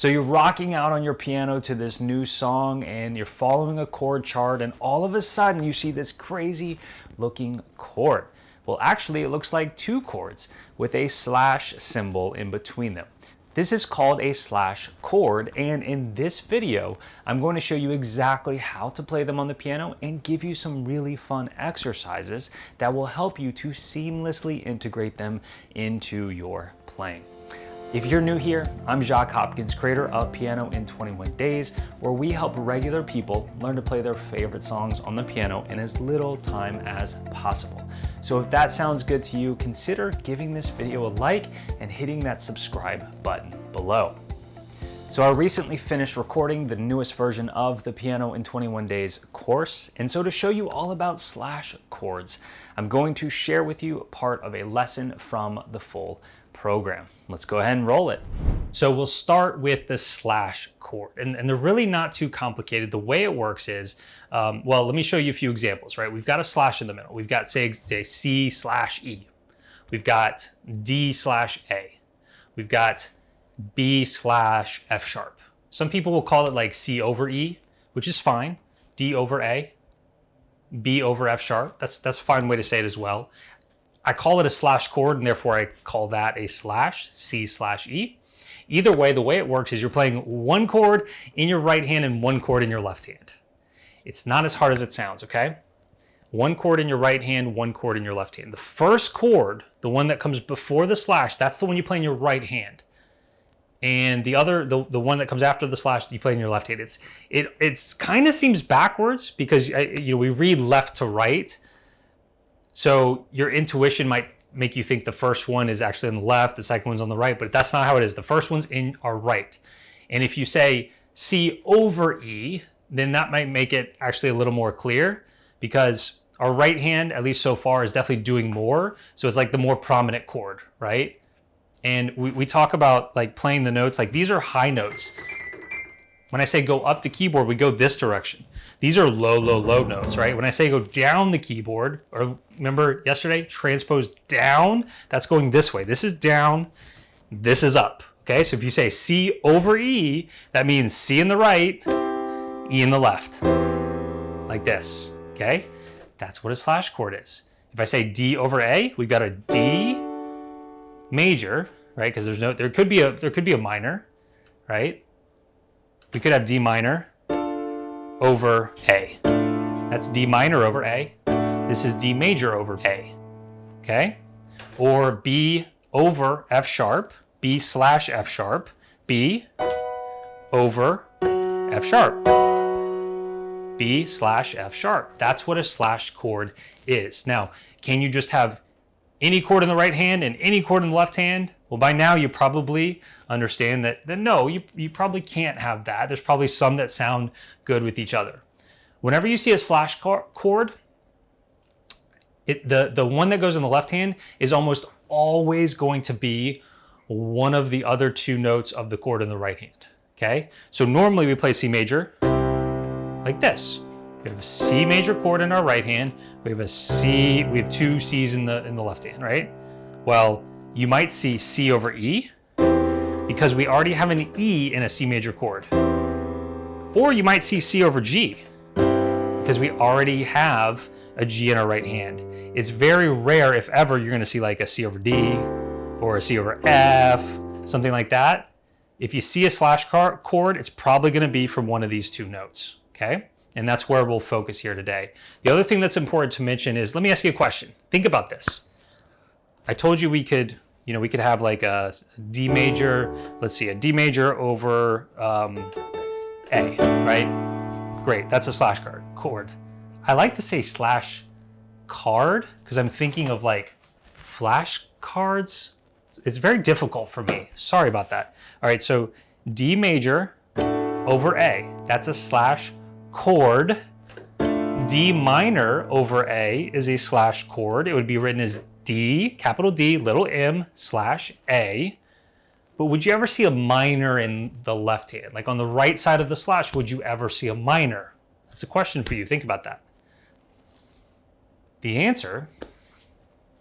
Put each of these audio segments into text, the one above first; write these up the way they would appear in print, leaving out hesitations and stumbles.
So you're rocking out on your piano to this new song and you're following a chord chart, and all of a sudden you see this crazy looking chord. Well, actually it looks like two chords with a slash symbol in between them. This is called a slash chord, and in this video I'm going to show you exactly how to play them on the piano and give you some really fun exercises that will help you to seamlessly integrate them into your playing. If you're new here, I'm Jacques Hopkins, creator of Piano in 21 Days, where we help regular people learn to play their favorite songs on the piano in as little time as possible. So if that sounds good to you, consider giving this video a like and hitting that subscribe button below. So I recently finished recording the newest version of the Piano in 21 Days course, and so to show you all about slash chords, I'm going to share with you part of a lesson from the full program. Let's go ahead and roll it. So we'll start with the slash chord, and they're really not too complicated. The way it works is, well, let me show you a few examples, right? We've got a slash in the middle. We've got, say C slash E. We've got D slash A. We've got B slash F sharp. Some people will call it like C over E, which is fine. D over A, B over F sharp. That's a fine way to say it as well. I call it a slash chord, and therefore I call that a slash, C slash E. Either way, the way it works is you're playing one chord in your right hand and one chord in your left hand. It's not as hard as it sounds, okay? One chord in your right hand, one chord in your left hand. The first chord, the one that comes before the slash, that's the one you play in your right hand. And the other, the one that comes after the slash, you play in your left hand. It's kind of seems backwards because we read left to right. So your intuition might make you think the first one is actually on the left, the second one's on the right, but that's not how it is. The first one's in our right. And if you say C over E, then that might make it actually a little more clear, because our right hand, at least so far, is definitely doing more. So it's like the more prominent chord, right? And we talk about like playing the notes, like these are high notes. When I say go up the keyboard, we go this direction. These are low, low, low notes, right? When I say go down the keyboard, or remember yesterday, transpose down, that's going this way. This is down, this is up, okay? So if you say C over E, that means C in the right, E in the left, like this, okay? That's what a slash chord is. If I say D over A, we've got a D major, right? Because there could be a minor, right? We could have D minor over A. That's D minor over A. This is D major over A, okay? Or B over F sharp, B slash F sharp, B over F sharp, B slash F sharp. That's what a slash chord is. Now, can you just have any chord in the right hand and any chord in the left hand? Well, by now you probably understand that no, you probably can't have that. There's probably some that sound good with each other. Whenever you see a slash chord, the one that goes in the left hand is almost always going to be one of the other two notes of the chord in the right hand, okay? So normally we play C major like this. We have a C major chord in our right hand. We have two C's in the left hand, right? Well, you might see C over E because we already have an E in a C major chord. Or you might see C over G because we already have a G in our right hand. It's very rare, if ever, you're gonna see like a C over D or a C over F, something like that. If you see a slash chord, it's probably gonna be from one of these two notes, okay? And that's where we'll focus here today. The other thing that's important to mention is, let me ask you a question. Think about this. I told you we could have like a D major, let's see, a D major over A, right? Great, that's a slash chord. I like to say slash card because I'm thinking of like flash cards. It's very difficult for me. Sorry about that. All right, so D major over A, that's a slash chord. D minor over A is a slash chord. It would be written as D, capital D, little m, slash A. But would you ever see a minor in the left hand? Like on the right side of the slash, would you ever see a minor? That's a question for you. Think about that. The answer,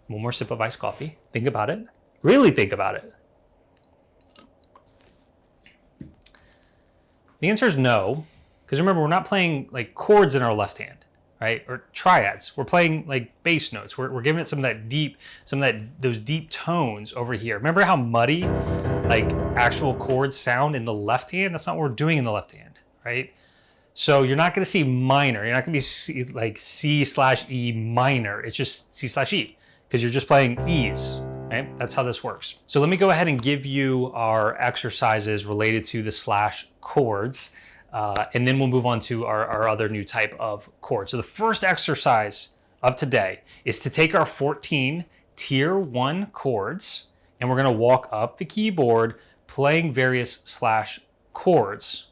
one more sip of iced coffee. Think about it. Really think about it. The answer is no, because remember, we're not playing like chords in our left hand, right? Or triads. We're playing like bass notes. We're giving it some of those deep tones over here. Remember how muddy like actual chords sound in the left hand? That's not what we're doing in the left hand, right? So you're not going to see minor. You're not going to be like C/E minor. It's just C/E because you're just playing E's, right? That's how this works. So let me go ahead and give you our exercises related to the slash chords, and then we'll move on to our other new type of chord. So the first exercise of today is to take our 14 tier 1 chords, and we're going to walk up the keyboard playing various slash chords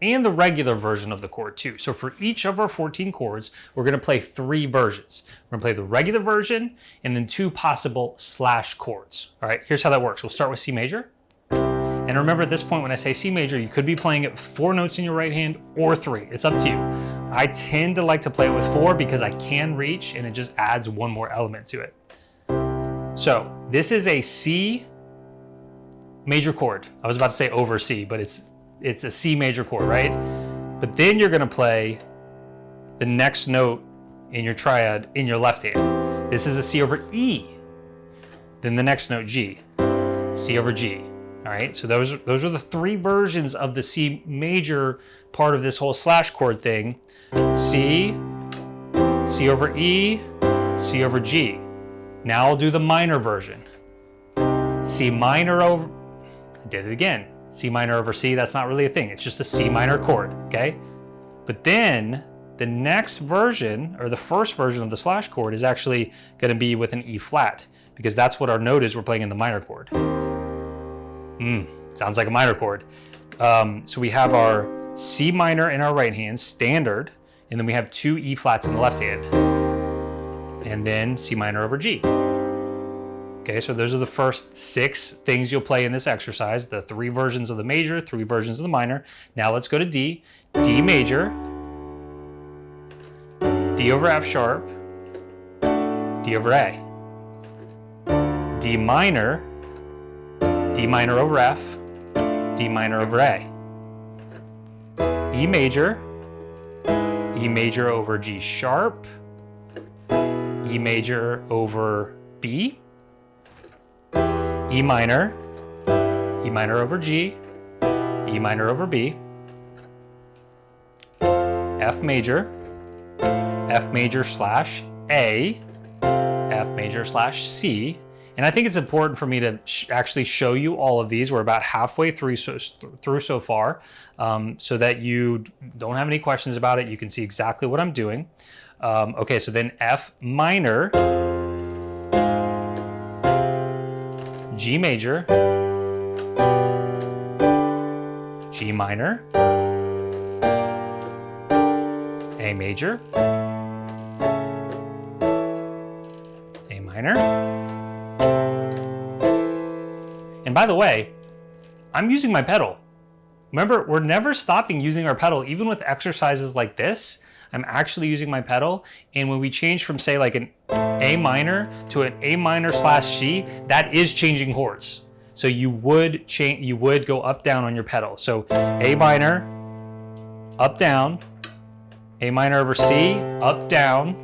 and the regular version of the chord too. So for each of our 14 chords, we're going to play 3 versions. We're going to play the regular version and then 2 possible slash chords. All right, here's how that works. We'll start with C major. And remember at this point, when I say C major, you could be playing it with 4 notes in your right hand or 3. It's up to you. I tend to like to play it with 4 because I can reach and it just adds one more element to it. So this is a C major chord. I was about to say over C, but it's a C major chord, right? But then you're gonna play the next note in your triad in your left hand. This is a C over E. Then the next note, G, C over G. All right, so those are the 3 versions of the C major part of this whole slash chord thing. C, C over E, C over G. Now I'll do the minor version. C minor over, I did it again. C minor over C, that's not really a thing. It's just a C minor chord, okay? But then the next version, or the first version of the slash chord is actually gonna be with an E flat, because that's what our note is we're playing in the minor chord. Sounds like a minor chord. So we have our C minor in our right hand, standard, and then we have 2 E flats in the left hand. And then C minor over G. Okay, so those are the first 6 things you'll play in this exercise, the 3 versions of the major, 3 versions of the minor. Now let's go to D. D major, D over F sharp, D over A. D minor over F, D minor over A. E major over G sharp, E major over B, E minor over G, E minor over B, F major slash A, F major slash C. And I think it's important for me to actually show you all of these. We're about halfway through so far, so that you don't have any questions about it. You can see exactly what I'm doing. Okay, so then F minor, G major, G minor, A major, A minor. And by the way, I'm using my pedal. Remember, we're never stopping using our pedal, even with exercises like this. I'm actually using my pedal. And when we change from, say, like an A minor to an A minor slash G, that is changing chords. So you would go up down on your pedal. So A minor, up down, A minor over C, up down,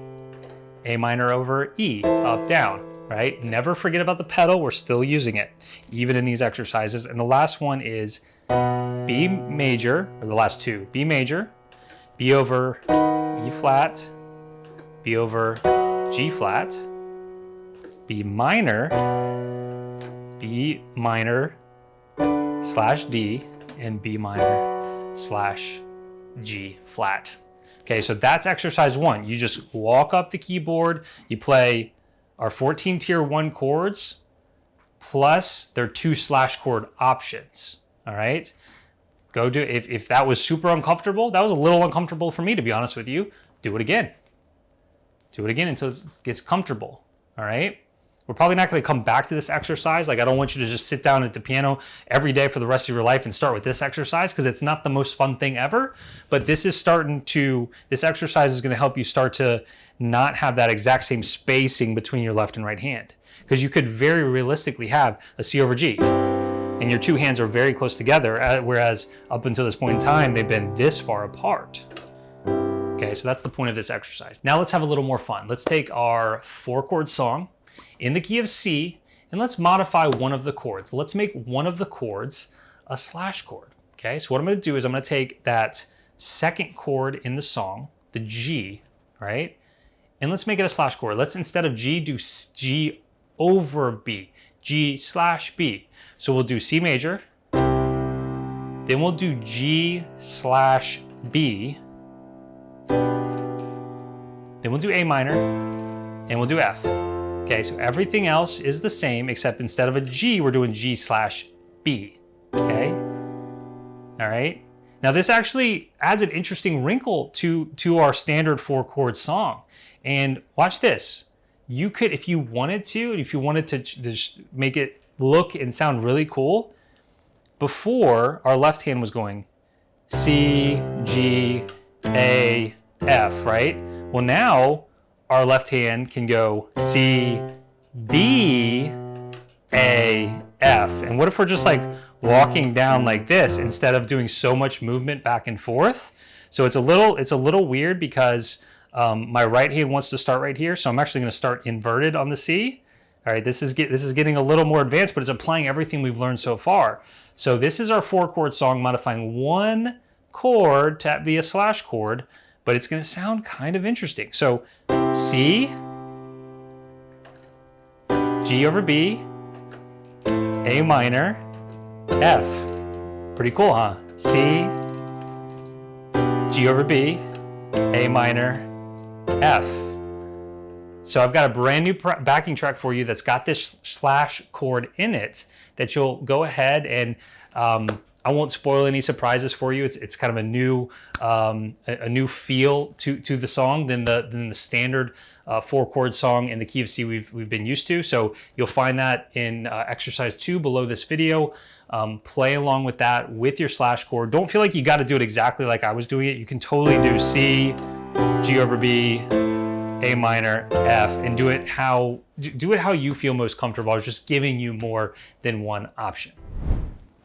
A minor over E, up down. Right? Never forget about the pedal. We're still using it, even in these exercises. And the last one is B major, or the last 2, B major, B over E flat, B over G flat, B minor slash D, and B minor slash G flat. Okay, so that's exercise 1. You just walk up the keyboard, you play our 14 tier 1 chords plus their 2 slash chord options. All right, go do, if that was super uncomfortable, that was a little uncomfortable for me, to be honest with you, do it again until it gets comfortable. All right, we're probably not going to come back to this exercise. Like, I don't want you to just sit down at the piano every day for the rest of your life and start with this exercise, because it's not the most fun thing ever. But this exercise is going to help you start to not have that exact same spacing between your left and right hand, because you could very realistically have a C over G, And your two hands are very close together, whereas up until this point in time, they've been this far apart. Okay, so that's the point of this exercise. Now let's have a little more fun. Let's take our 4-chord song in the key of C, and let's modify one of the chords. Let's make one of the chords a slash chord. Okay, so what I'm gonna do is I'm gonna take that second chord in the song, the G, right? And let's make it a slash chord. Let's, instead of G, do G over B, G slash B. So we'll do C major, then we'll do G slash B, then we'll do A minor, and we'll do F. Okay, so everything else is the same, except instead of a G, we're doing G slash B, okay? All right, now this actually adds an interesting wrinkle to our standard 4-chord song. And watch this. You could, if you wanted to just make it look and sound really cool, before our left hand was going C, G, A, F, right? Well, now our left hand can go C, B, A, F. And what if we're just like walking down like this instead of doing so much movement back and forth? So it's a little weird because my right hand wants to start right here, so I'm actually going to start inverted on the C. All right, this is getting a little more advanced, but it's applying everything we've learned so far. So this is our 4-chord song, modifying one chord to be a slash chord, but it's going to sound kind of interesting. So C, G over B, A minor, F. Pretty cool, huh? C, G over B, A minor, F. So I've got a brand new backing track for you that's got this slash chord in it that you'll go ahead and I won't spoil any surprises for you. It's kind of a new feel to the song than the standard 4-chord song in the key of C we've been used to. So you'll find that in exercise 2 below this video. Play along with that with your slash chord. Don't feel like you got to do it exactly like I was doing it. You can totally do C, G over B, A minor, F, and do it how you feel most comfortable. I was just giving you more than one option.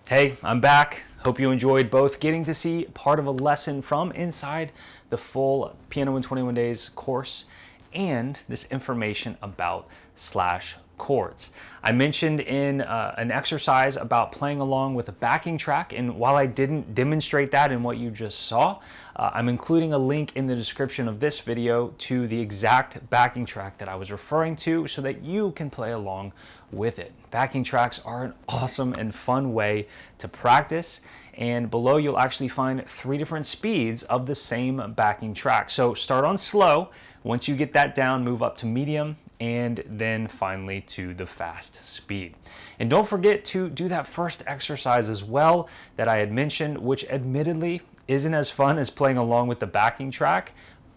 Hey, I'm back. Hope you enjoyed both getting to see part of a lesson from inside the full Piano in 21 Days course and this information about slash chords. I mentioned in an exercise about playing along with a backing track, and while I didn't demonstrate that in what you just saw, I'm including a link in the description of this video to the exact backing track that I was referring to so that you can play along with it. Backing tracks are an awesome and fun way to practice, and below you'll actually find 3 different speeds of the same backing track. So start on slow. Once you get that down, move up to medium, and then finally to the fast speed. And don't forget to do that first exercise as well that I had mentioned, which admittedly isn't as fun as playing along with the backing track,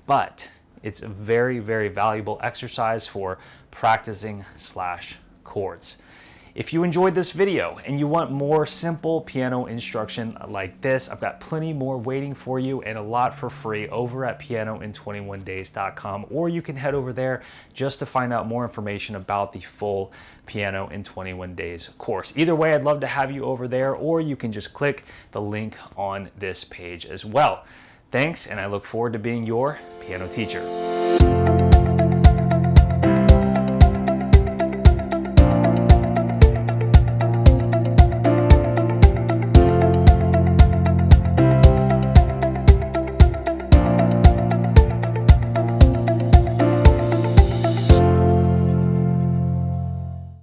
but it's a very, very valuable exercise for practicing slash chords. If you enjoyed this video and you want more simple piano instruction like this, I've got plenty more waiting for you and a lot for free over at pianoin21days.com, or you can head over there just to find out more information about the full Piano in 21 Days course. Either way, I'd love to have you over there, or you can just click the link on this page as well. Thanks, and I look forward to being your piano teacher.